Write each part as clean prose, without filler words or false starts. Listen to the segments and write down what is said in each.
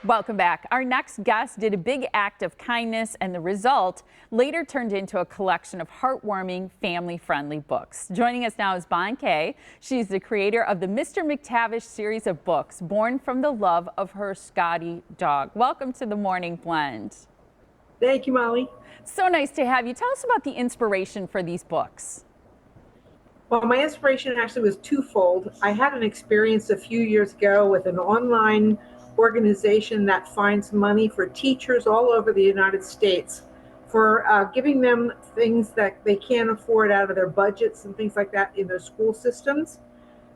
Welcome back. Our next guest did a big act of kindness, and the result later turned into a collection of heartwarming, family-friendly books. Joining us now is Molly Fay. She's the creator of the Mr. McTavish series of books, born from the love of her Scotty dog. Welcome to the Morning Blend. Thank you, Molly. So nice to have you. Tell us about the inspiration for these books. Well, my inspiration actually was twofold. I had an experience a few years ago with an online organization that finds money for teachers all over the United States for giving them things that they can't afford out of their budgets and things like that in their school systems.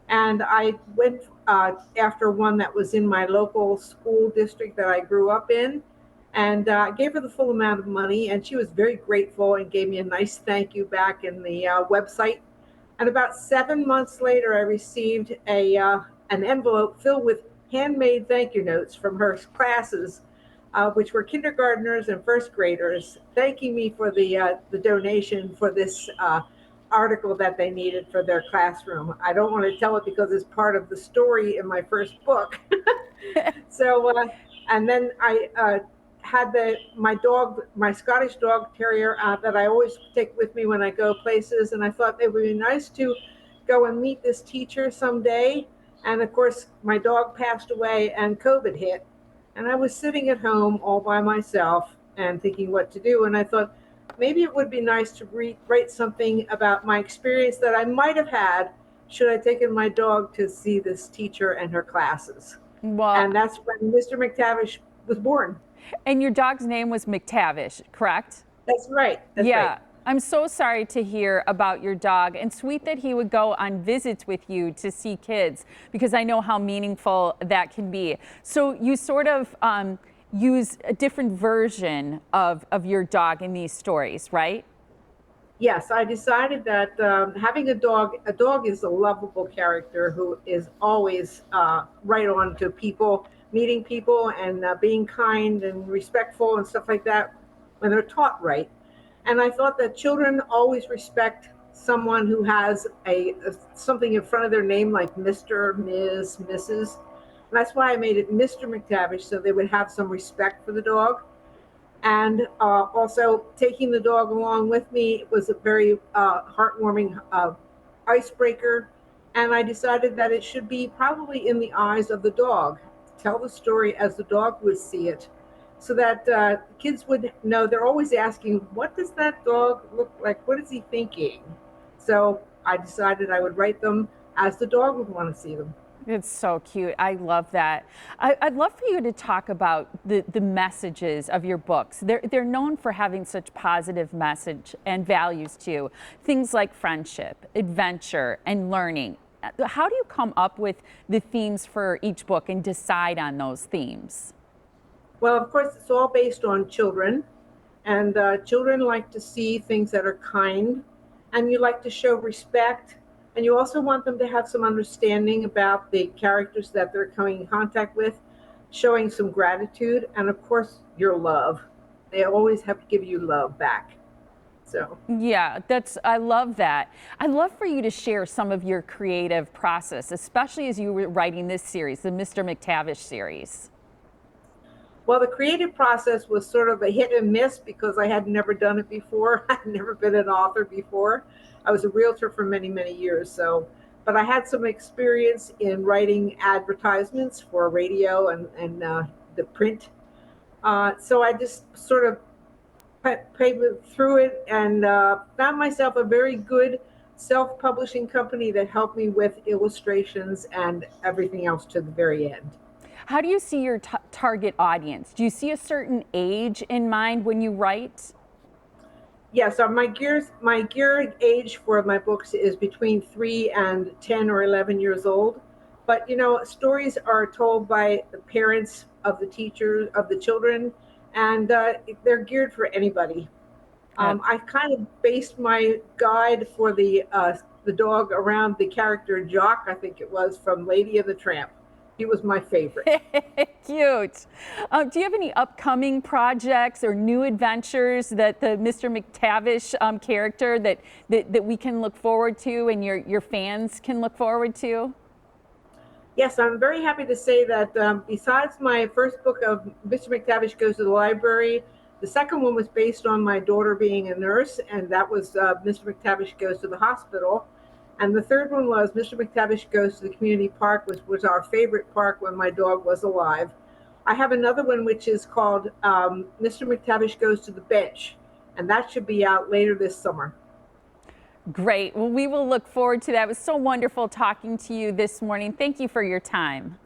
And I went after one that was in my local school district that I grew up in, and gave her the full amount of money, and she was very grateful and gave me a nice thank you back in the website. And about 7 months later, I received an envelope filled with handmade thank you notes from her classes, which were kindergartners and first graders, thanking me for the donation for this article that they needed for their classroom. I don't want to tell it because it's part of the story in my first book. So, and then I had my Scottish dog terrier that I always take with me when I go places, and I thought it would be nice to go and meet this teacher someday. And of course, my dog passed away and COVID hit, and I was sitting at home all by myself and thinking what to do. And I thought maybe it would be nice to write something about my experience that I might have had should I taken my dog to see this teacher and her classes. Well, and that's when Mr. McTavish was born. And your dog's name was McTavish, correct? That's right. That's yeah. Right. I'm so sorry to hear about your dog, and sweet that he would go on visits with you to see kids, because I know how meaningful that can be. So you sort of use a different version of your dog in these stories, right? Yes, I decided that having a dog is a lovable character who is always right on to people, meeting people, and being kind and respectful and stuff like that when they're taught right. And I thought that children always respect someone who has something in front of their name, like Mr., Ms., Mrs. And that's why I made it Mr. McTavish, so they would have some respect for the dog. And also taking the dog along with me was a very heartwarming icebreaker. And I decided that it should be probably in the eyes of the dog. Tell the story as the dog would see it, so that kids would know. They're always asking, what does that dog look like? What is he thinking? So I decided I would write them as the dog would want to see them. It's so cute. I love that. I'd love for you to talk about the messages of your books. They're known for having such positive message and values too. Things like friendship, adventure, and learning. How do you come up with the themes for each book and decide on those themes? Well, of course, it's all based on children, and children like to see things that are kind, and you like to show respect, and you also want them to have some understanding about the characters that they're coming in contact with, showing some gratitude, and of course, your love. They always have to give you love back. So yeah, I love that. I'd love for you to share some of your creative process, especially as you were writing this series, the Mr. McTavish series. Well, the creative process was sort of a hit and miss because I had never done it before. I'd never been an author before. I was a realtor for many, many years. But I had some experience in writing advertisements for radio and the print. So I just sort of paid through it and found myself a very good self-publishing company that helped me with illustrations and everything else to the very end. How do you see your target audience? Do you see a certain age in mind when you write? Yes, my gear age for my books is between 3 and 10 or 11 years old. But you know, stories are told by the parents of the teachers of the children, and they're geared for anybody. I kind of based my guide for the dog around the character Jock, I think it was, from Lady and the Tramp. He was my favorite. Cute. Do you have any upcoming projects or new adventures that the Mr. McTavish character that we can look forward to and your fans can look forward to? Yes, I'm very happy to say that besides my first book of Mr. McTavish Goes to the Library, the second one was based on my daughter being a nurse, and that was Mr. McTavish Goes to the Hospital. And the third one was Mr. McTavish Goes to the Community Park, which was our favorite park when my dog was alive. I have another one which is called Mr. McTavish Goes to the Bench, and that should be out later this summer. Great. Well, we will look forward to that. It was so wonderful talking to you this morning. Thank you for your time.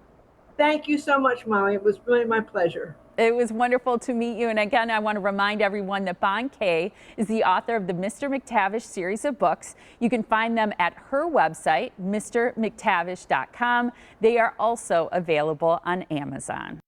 Thank you so much, Molly. It was really my pleasure. It was wonderful to meet you. And again, I want to remind everyone that Bon Kay is the author of the Mr. McTavish series of books. You can find them at her website, mrmctavish.com. They are also available on Amazon.